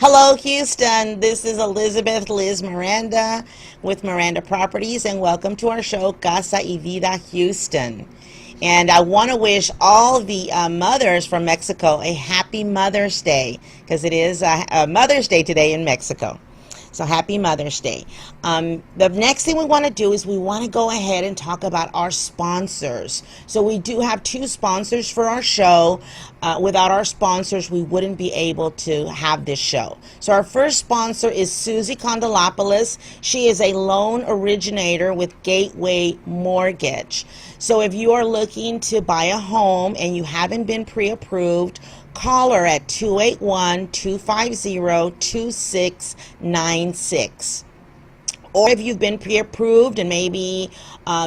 Hello, Houston. This is Elizabeth Liz Miranda with Miranda Properties, and welcome to our show, Casa y Vida Houston. And I want to wish all the mothers from Mexico a happy Mother's Day, because it is a Mother's Day today in Mexico. So happy Mother's Day. The next thing we want to do is we want to go ahead and talk about our sponsors. So we do have two sponsors for our show. Without our sponsors, we wouldn't be able to have this show. So our first sponsor is Susie Condolopoulos. She is a loan originator with Gateway Mortgage. So if you are looking to buy a home and you haven't been pre-approved, call her at 281-250-2696. Or if you've been pre-approved and maybe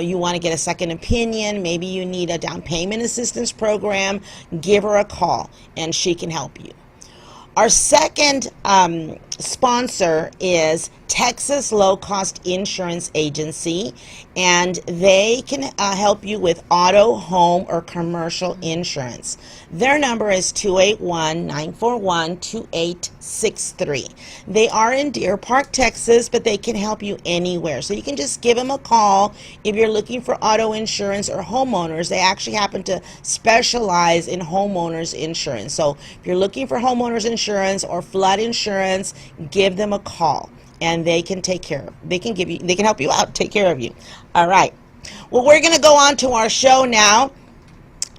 you want to get a second opinion, maybe you need a down payment assistance program, give her a call and she can help you. Our second sponsor is Texas Low Cost Insurance Agency, and they can help you with auto, home, or commercial insurance. Their number is 281-941-2863. They are in Deer Park, Texas, but they can help you anywhere. So you can just give them a call if you're looking for auto insurance or homeowners. They actually happen to specialize in homeowners insurance. So if you're looking for homeowners insurance or flood insurance, give them a call. And they can take care of, they can help you out, take care of you. All right. Well, we're going to go on to our show now.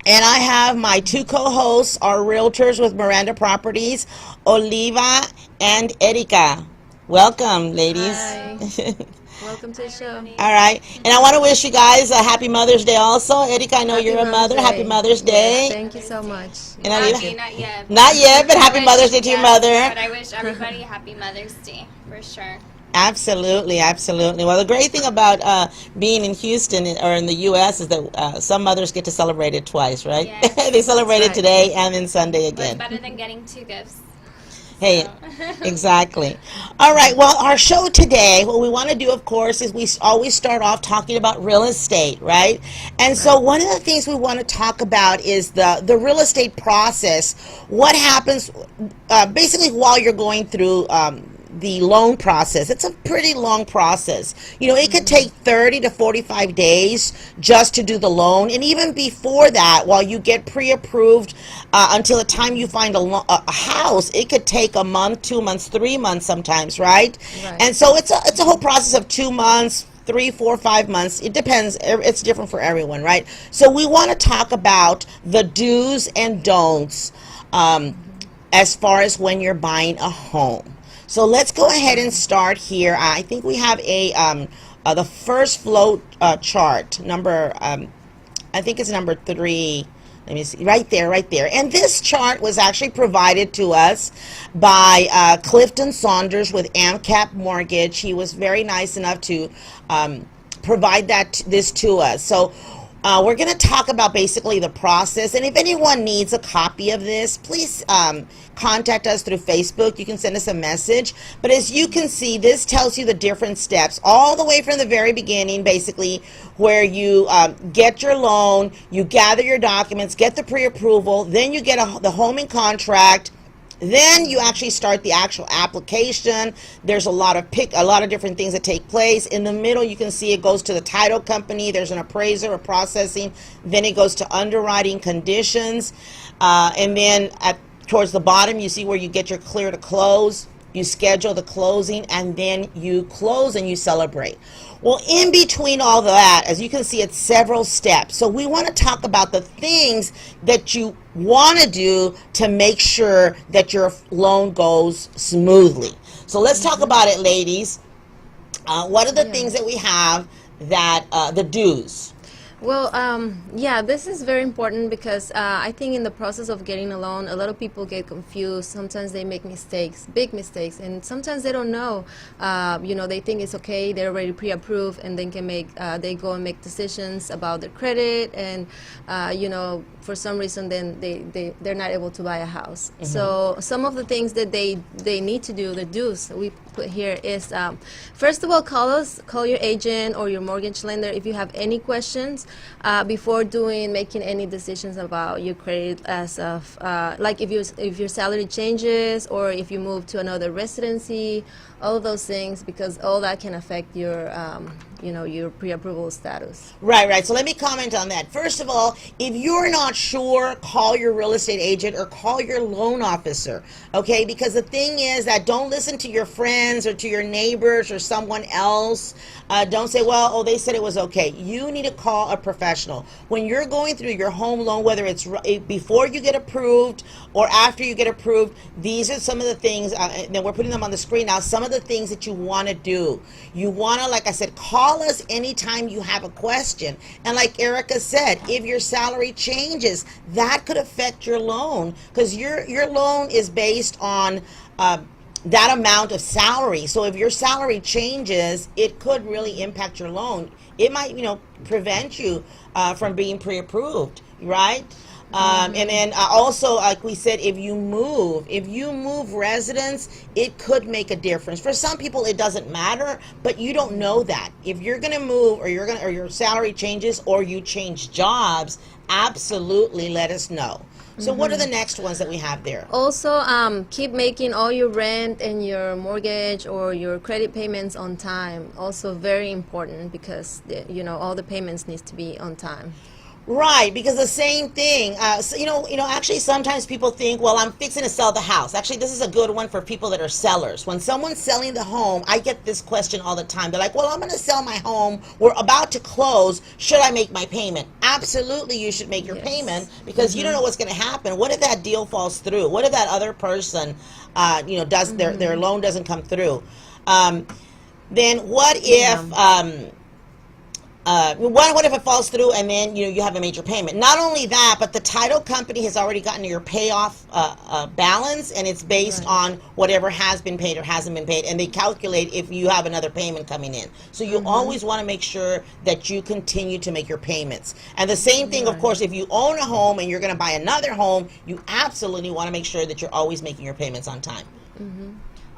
And I have my two co-hosts, our realtors with Miranda Properties, Oliva and Erika. Welcome, ladies. Hi. Welcome to the show. All right. And I want to wish you guys a happy Mother's Day also. Erika, I know Happy you're a mother. Mother's Happy Day. Mother's Day. Yes, thank you so much. And Oliva? Not yet. Not yet, but happy Mother's Day to your mother. But I wish everybody happy Mother's Day, for sure. Absolutely, absolutely. Well, the great thing about being in Houston or in the U.S. is that some mothers get to celebrate it twice, right? Yes. They celebrate it right. today and then Sunday But it's again. better than getting two gifts. Hey, So. exactly. All right, well, our show today, what we want to do, of course, is we always start off talking about real estate, right? And so one of the things we want to talk about is the real estate process. What happens basically while you're going through the loan process. It's a pretty long process. You know, it could take 30 to 45 days just to do the loan. And even before that, while you get pre-approved, until the time you find a house, it could take a month, 2 months, 3 months sometimes, right? And so it's a whole process of 2 months, 3, 4, 5 months. It depends. It's different for everyone, right? So we want to talk about the do's and don'ts as far as when you're buying a home. So let's go ahead and start here. I think we have the first flow chart, number, I think it's number 3. Let me see, right there. And this chart was actually provided to us by Clifton Saunders with AMCAP Mortgage. He was very nice enough to provide this to us. So we're going to talk about basically the process, and if anyone needs a copy of this, please contact us through Facebook. You can send us a message. But as you can see, this tells you the different steps, all the way from the very beginning, basically, where you get your loan, you gather your documents, get the pre-approval, then you get the home in contract. Then you actually start the actual application. There's a lot of different things that take place. In the middle, you can see it goes to the title company. There's an appraiser or processing. Then it goes to underwriting conditions. And then towards the bottom, you see where you get your clear to close. You schedule the closing, and then you close and you celebrate. Well, in between all that, as you can see, it's several steps. So we want to talk about the things that you want to do to make sure that your loan goes smoothly. So let's talk about it, ladies. What are the things that we have that the do's? Well, yeah, this is very important because I think in the process of getting a loan, a lot of people get confused. Sometimes they make mistakes, big mistakes, and sometimes they don't know. You know, they think it's okay, they're already pre-approved, and then they go and make decisions about their credit, and you know, for some reason, then they're not able to buy a house. So some of the things that they need to do, the do's, we put here is, first of all, call your agent or your mortgage lender if you have any questions before making any decisions about your credit, as of like if your salary changes or if you move to another residency, all of those things, because all that can affect your your pre-approval status. Right. So let me comment on that. First of all, if you're not sure, call your real estate agent or call your loan officer, okay? Because the thing is that don't listen to your friends or to your neighbors or someone else. Don't say, well, they said it was okay. You need to call a professional. When you're going through your home loan, whether it's before you get approved or after you get approved, these are some of the things, and we're putting them on the screen now, some of the things that you want to do. You want to, like I said, call us anytime you have a question. And like Erica said, if your salary changes, that could affect your loan, because your loan is based on that amount of salary. So if your salary changes, it could really impact your loan. It might, prevent you from being pre-approved, right? And then also, like we said, if you move residence, it could make a difference. For some people, it doesn't matter, but you don't know that. If you're going to move, or your salary changes, or you change jobs, absolutely let us know. So what are the next ones that we have there? Also, keep making all your rent and your mortgage or your credit payments on time. Also very important, because all the payments needs to be on time. Right, because the same thing, actually sometimes people think, well, I'm fixing to sell the house. Actually, this is a good one for people that are sellers. When someone's selling the home, I get this question all the time. They're like, well, I'm going to sell my home. We're about to close. Should I make my payment? Absolutely, you should make your payment, because you don't know what's going to happen. What if that deal falls through? What if that other person, does their loan doesn't come through? Then what if... what if it falls through and then you have a major payment? Not only that, but the title company has already gotten your payoff balance, and it's based on whatever has been paid or hasn't been paid, and they calculate if you have another payment coming in. So you always want to make sure that you continue to make your payments. And the same thing, of course, if you own a home and you're going to buy another home, you absolutely want to make sure that you're always making your payments on time.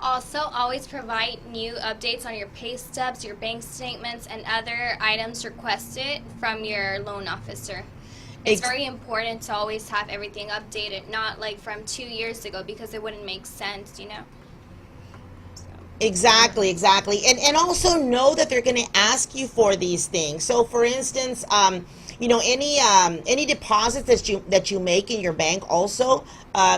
Also, always provide new updates on your pay stubs, your bank statements, and other items requested from your loan officer. It's very important to always have everything updated, not like from 2 years ago, because it wouldn't make sense, So. Exactly. And also know that they're going to ask you for these things. So for instance, any deposits that you make in your bank, also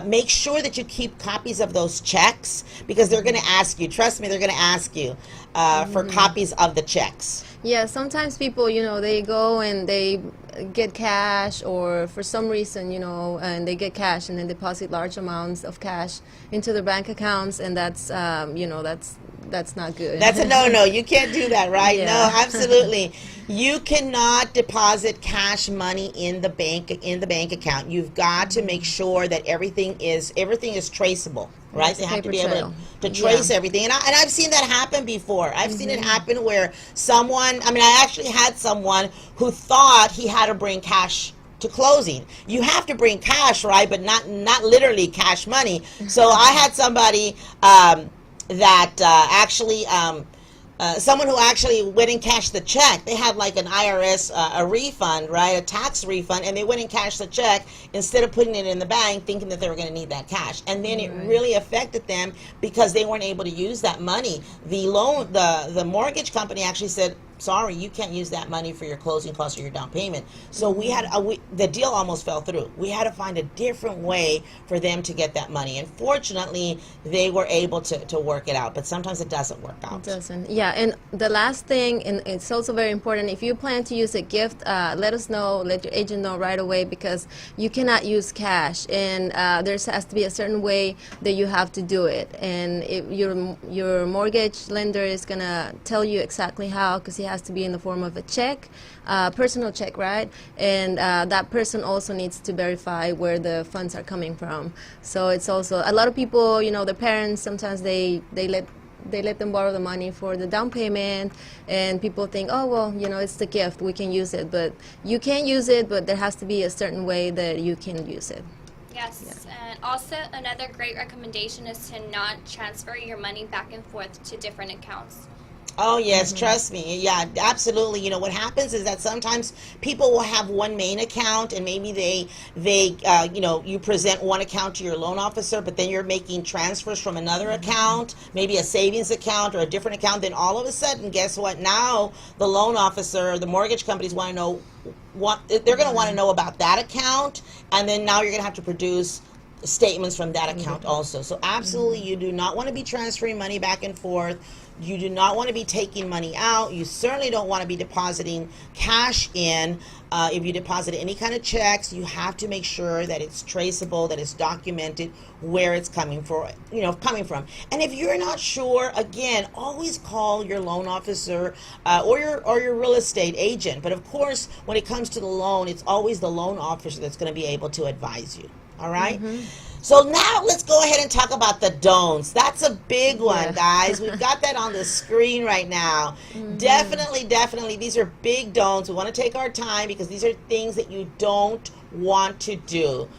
make sure that you keep copies of those checks, because they're going to ask you. Trust me, they're going to ask you for copies of the checks. Yeah, sometimes people, they go and they get cash, or for some reason, and they get cash and then deposit large amounts of cash into their bank accounts, and that's, that's not good. That's a no. You can't do that, right? Yeah. No, absolutely. You cannot deposit cash money in the bank account. You've got to make sure that everything is traceable, right? They have to be able to trace everything. And I've seen that happen before. I've seen it happen where I actually had someone who thought he had to bring cash to closing. You have to bring cash, right? But not literally cash money. So I had somebody someone who actually went and cashed the check. They had like an IRS a refund, right, a tax refund, and they went and cashed the check instead of putting it in the bank, thinking that they were going to need that cash. And then it really affected them, because they weren't able to use that money. The mortgage company actually said, sorry, you can't use that money for your closing costs or your down payment. So the deal almost fell through. We had to find a different way for them to get that money. And fortunately, they were able to work it out. But sometimes it doesn't work out. It doesn't. Yeah, and the last thing, and it's also very important, if you plan to use a gift, let us know, let your agent know right away, because you cannot use cash. And there has to be a certain way that you have to do it. And your mortgage lender is going to tell you exactly how, because he has to be in the form of a check, personal check, right? And that person also needs to verify where the funds are coming from. So it's also, a lot of people, their parents, sometimes they let them borrow the money for the down payment, and people think, oh, well, it's the gift, we can use it. But you can use it, but there has to be a certain way that you can use it. Yes, and also another great recommendation is to not transfer your money back and forth to different accounts. Oh yes, trust me. Yeah, absolutely. What happens is that sometimes people will have one main account, and maybe you present one account to your loan officer, but then you're making transfers from another account, maybe a savings account or a different account. Then all of a sudden, guess what? Now the loan officer, the mortgage companies want to know what they're going to want to know about that account, and then now you're going to have to produce statements from that account also. So absolutely, you do not want to be transferring money back and forth. You do not want to be taking money out. You certainly don't want to be depositing cash in. If you deposit any kind of checks, you have to make sure that it's traceable, that it's documented where it's coming from. And if you're not sure, again, always call your loan officer or your real estate agent. But of course, when it comes to the loan, it's always the loan officer that's going to be able to advise you. All right. So now let's go ahead and talk about the don'ts. That's a big one, guys. We've got that on the screen right now. Definitely, these are big don'ts. We want to take our time because these are things that you don't want to do.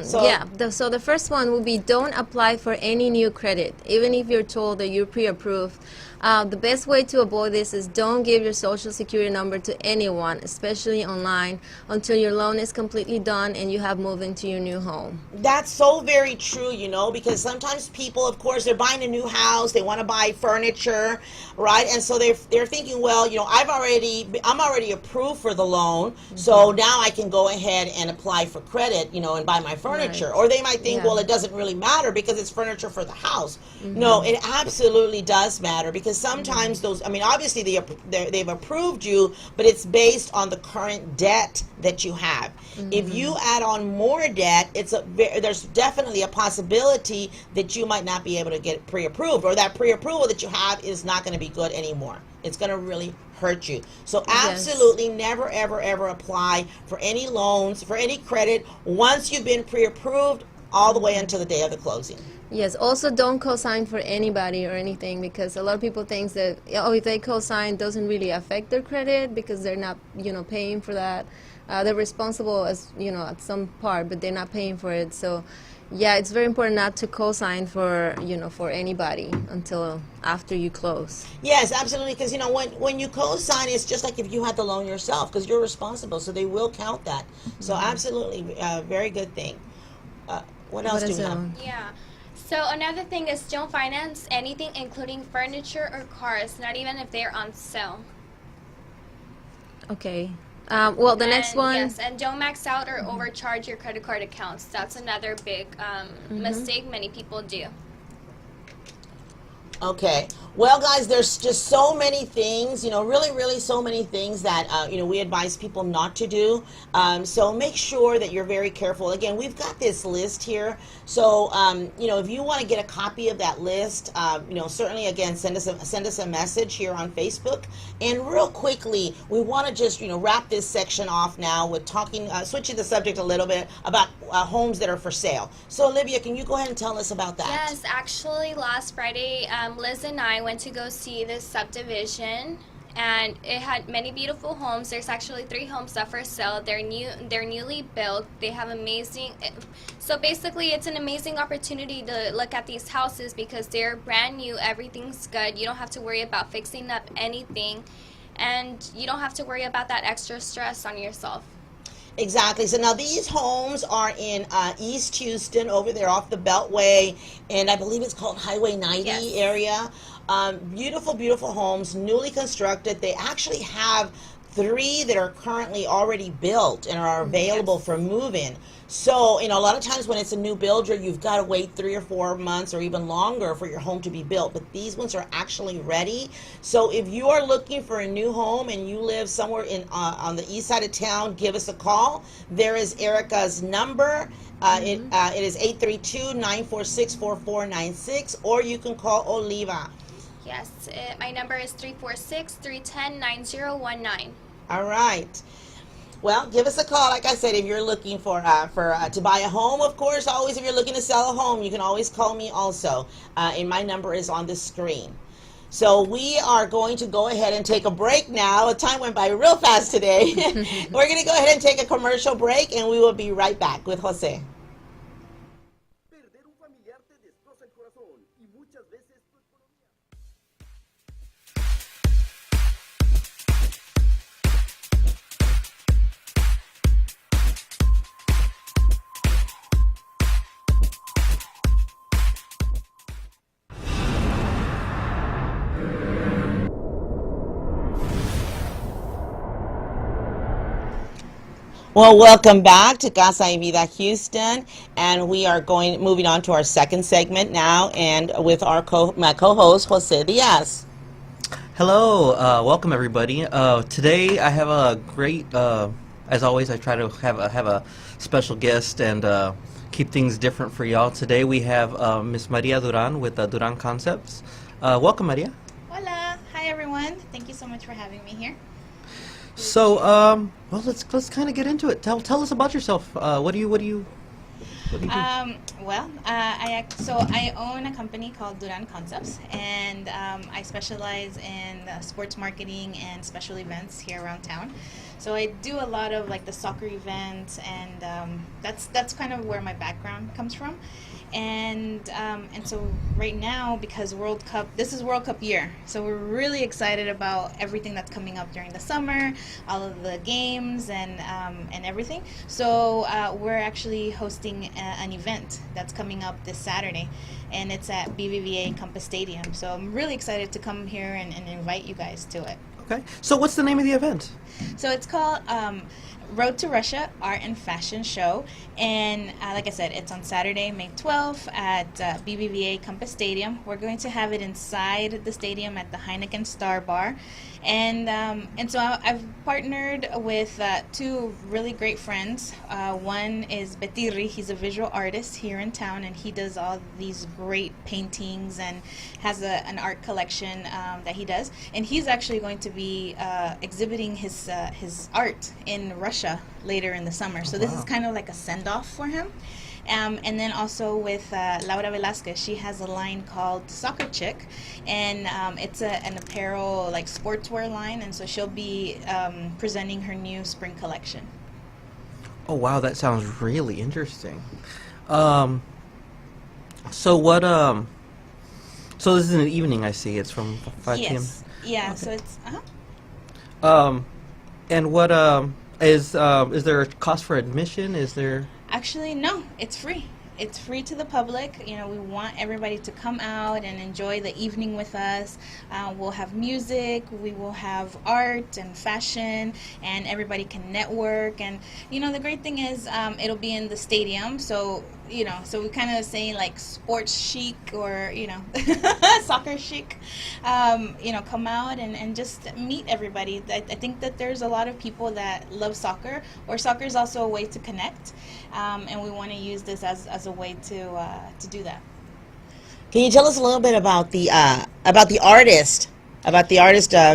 So the first one will be don't apply for any new credit, even if you're told that you're pre-approved. The best way to avoid this is don't give your social security number to anyone, especially online, until your loan is completely done and you have moved into your new home. That's so very true, because sometimes people, of course, they're buying a new house, they want to buy furniture, right? And so they're thinking, well, I'm already approved for the loan, so now I can go ahead and apply for credit, and buy my furniture. Or they might think, well, it doesn't really matter because it's furniture for the house. No, it absolutely does matter, because sometimes obviously they've approved you, but it's based on the current debt that you have. If you add on more debt, there's definitely a possibility that you might not be able to get pre-approved, or that pre-approval that you have is not going to be good anymore. It's going to really hurt you. So absolutely never, ever, ever apply for any loans, for any credit, once you've been pre-approved, all the way until the day of the closing. Yes, also don't co-sign for anybody or anything, because a lot of people think that, if they co-sign, doesn't really affect their credit because they're not, paying for that. They're responsible as, at some part, but they're not paying for it. So, yeah, it's very important not to co-sign for, for anybody until after you close. Yes, absolutely, because, when you co-sign, it's just like if you had the loan yourself, because you're responsible, so they will count that. So absolutely, very good thing. What else do we have? Yeah. So another thing is don't finance anything, including furniture or cars, not even if they're on sale. Okay. Well, the next one. Yes, and don't max out or overcharge your credit card accounts. That's another big mistake many people do. Okay. Well, guys, there's just so many things, really so many things that, we advise people not to do. So make sure that you're very careful. Again, we've got this list here. So, if you want to get a copy of that list, certainly, again, send us a message here on Facebook. And real quickly, we want to just, wrap this section off now with switching the subject a little bit about homes that are for sale. So, Olivia, can you go ahead and tell us about that? Yes, actually, last Friday, Liz and I went to go see this subdivision, and it had many beautiful homes. There's actually 3 homes up for sale. They're newly built. They have amazing. So basically, it's an amazing opportunity to look at these houses because they're brand new. Everything's good. You don't have to worry about fixing up anything, and you don't have to worry about that extra stress on yourself. Exactly. So now these homes are in East Houston, over there off the Beltway, and I believe it's called Highway 90 area. Beautiful homes, newly constructed. They actually have 3 that are currently already built and are available for move-in. So, a lot of times when it's a new builder, you've got to wait 3 or 4 months or even longer for your home to be built. But these ones are actually ready. So if you are looking for a new home and you live somewhere on the east side of town, give us a call. There is Erica's number. It is 832-946-4496, or you can call Oliva. Yes, my number is 346-310-9019. All right. Well, give us a call. Like I said, if you're looking to buy a home, of course, always if you're looking to sell a home, you can always call me also. And my number is on the screen. So we are going to go ahead and take a break now. The time went by real fast today. We're going to go ahead and take a commercial break, and we will be right back with Jose. Well, welcome back to Casa y Vida Houston, and we are moving on to our second segment now, and with my co-host Jose Diaz. Hello, welcome everybody. Today I have a great, as always, I try to have a special guest and keep things different for y'all. Today we have Miss Maria Duran with Duran Concepts. Welcome, Maria. Hola, hi everyone. Thank you so much for having me here. So, well, let's kind of get into it. Tell us about yourself. What do you do? I own a company called Duran Concepts, and I specialize in sports marketing and special events here around town. So I do a lot of like the soccer events, and that's kind of where my background comes from. And so right now, because this is World Cup year, so we're really excited about everything that's coming up during the summer, all of the games and everything. So we're actually hosting an event that's coming up this Saturday, and it's at BBVA Compass Stadium. So I'm really excited to come here and invite you guys to it. Okay. So what's the name of the event? So it's called Road to Russia Art and Fashion Show, and like I said, it's on Saturday, May 12th at BBVA Compass Stadium. We're going to have it inside the stadium at the Heineken Star Bar, and so I've partnered with two really great friends. One is Betirri. He's a visual artist here in town, and he does all these great paintings and has an art collection that he does, and he's actually going to be exhibiting his art in Russia later in the summer. So this is kind of like a send-off for him. And then also with Laura Velasquez, she has a line called Soccer Chick, and it's an apparel, like sportswear line, and so she'll be presenting her new spring collection. Oh wow, that sounds really interesting. So what? So this is in the evening. I see. It's from 5 p.m. Yes. Yeah. Okay. So it's. And what is there a cost for admission? Is there? Actually, no, it's free. It's free to the public. You know, we want everybody to come out and enjoy the evening with us. We'll have music, we will have art and fashion, and everybody can network. And, you know, the great thing is it'll be in the stadium. So, you know, so we're kind of saying like sports chic or, you know, soccer chic. You know, come out and just meet everybody. I think that there's a lot of people that love soccer, or soccer is also a way to connect. And we want to use this as a way to do that. Can you tell us a little bit about the artist? What is this?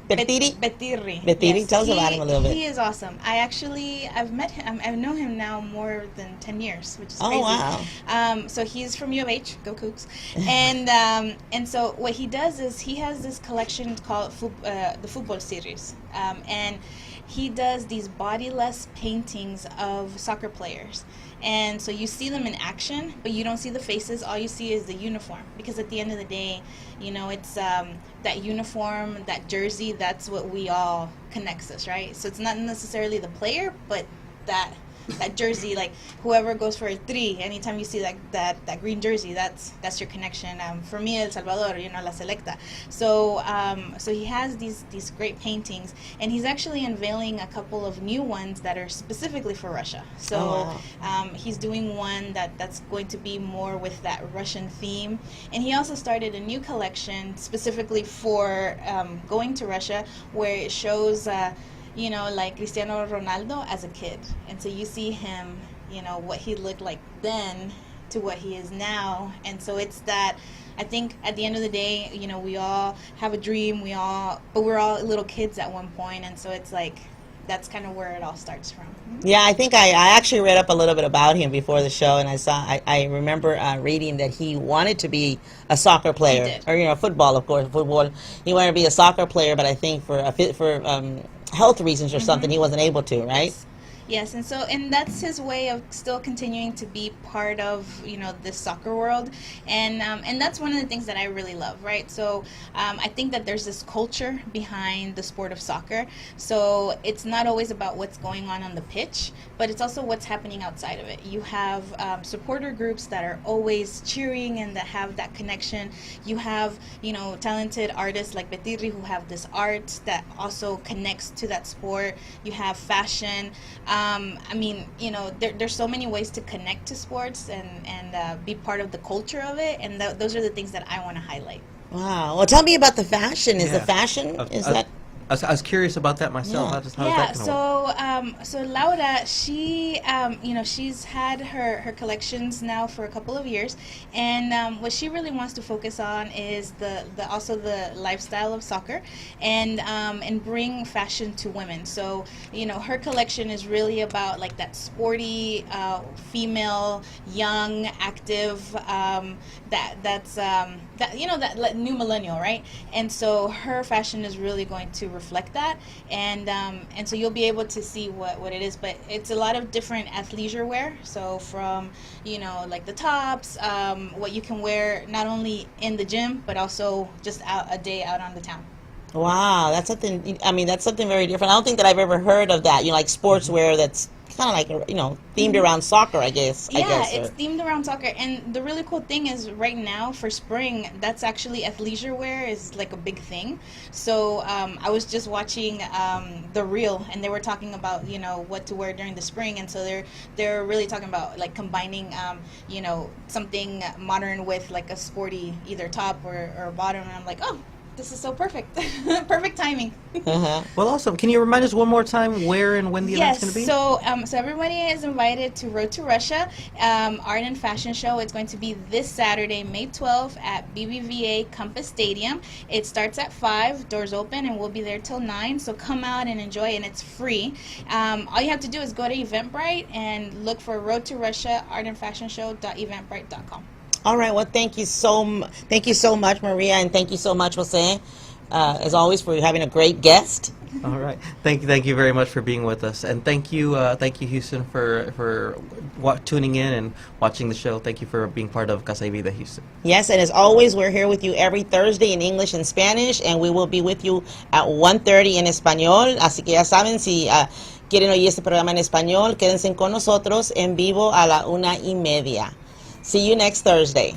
Betirri? Betirri. Betirri. Yes. Tell us about him a little bit. He is awesome. I've met him. I've known him now more than 10 years, which is crazy. Oh wow. So he's from U of H. Go Cougs. And so what he does is he has this collection called the Football Series, and he does these bodiless paintings of soccer players. And so you see them in action, but you don't see the faces. All you see is the uniform. Because at the end of the day, you know, it's that uniform, that jersey, that's what we all connects us, right? So it's not necessarily the player, but that jersey, like whoever goes for a three, anytime you see that green jersey, that's your connection. For me, El Salvador, you know, La Selecta. So so he has these great paintings, and he's actually unveiling a couple of new ones that are specifically for Russia. So he's doing one that's going to be more with that Russian theme, and he also started a new collection specifically for going to Russia, where it shows you know, like Cristiano Ronaldo as a kid. And so you see him, you know, what he looked like then to what he is now. And so it's that, I think at the end of the day, you know, we all have a dream, but we're all little kids at one point. And so it's like, that's kind of where it all starts from. Yeah, I think I actually read up a little bit about him before the show, and I remember reading that he wanted to be a soccer player, He did. or, you know, football, of course, football. He wanted to be a soccer player, but I think for health reasons or something, he wasn't able to, right? Yes, and that's his way of still continuing to be part of this soccer world, and that's one of the things that I really love, right? So I think that there's this culture behind the sport of soccer. So it's not always about what's going on the pitch, but it's also what's happening outside of it. You have supporter groups that are always cheering and that have that connection. You have talented artists like Betirri who have this art that also connects to that sport. You have fashion. There's so many ways to connect to sports and be part of the culture of it, and those are the things that I want to highlight. Wow. Well, tell me about the fashion. Is the Yeah. fashion, is that? I was curious about that myself. Yeah. How's that Yeah, gonna work? so Laura, she she's had her collections now for a couple of years, and what she really wants to focus on is the lifestyle of soccer, and bring fashion to women. So her collection is really about like that sporty female, young, active, that new millennial, right? And so her fashion is really going to reflect that, and so you'll be able to see what it is. But it's a lot of different athleisure wear. So from like the tops, what you can wear not only in the gym but also just a day out on the town. Wow, that's something. I mean, that's something very different. I don't think that I've ever heard of that. Like sportswear that's kind of like themed around soccer, I guess. Yeah, it's themed around soccer, and the really cool thing is right now for spring, that's actually athleisure wear is like a big thing. So I was just watching the Reel, and they were talking about what to wear during the spring, and so they're really talking about like combining something modern with like a sporty either top or bottom, and I'm like, oh, this is so perfect. Perfect timing. Uh-huh. Well, awesome. Can you remind us one more time where and when the event's going to be? So everybody is invited to Road to Russia Art and Fashion Show. It's going to be this Saturday, May 12th at BBVA Compass Stadium. It starts at 5, doors open, and we'll be there till 9. So come out and enjoy, and it's free. All you have to do is go to Eventbrite and look for Road to Russia Art and Fashion Show.eventbrite.com. All right. Well, thank you so much, Maria, and thank you so much, Jose, as always, for having a great guest. All right. Thank you very much for being with us, and thank you, Houston, for tuning in and watching the show. Thank you for being part of Casa, Vida, Houston. Yes, and as always, we're here with you every Thursday in English and Spanish, and we will be with you at 1:30 en español. Así que ya saben, si quieren oír este programa en español, quédense con nosotros en vivo a la 1:30. See you next Thursday.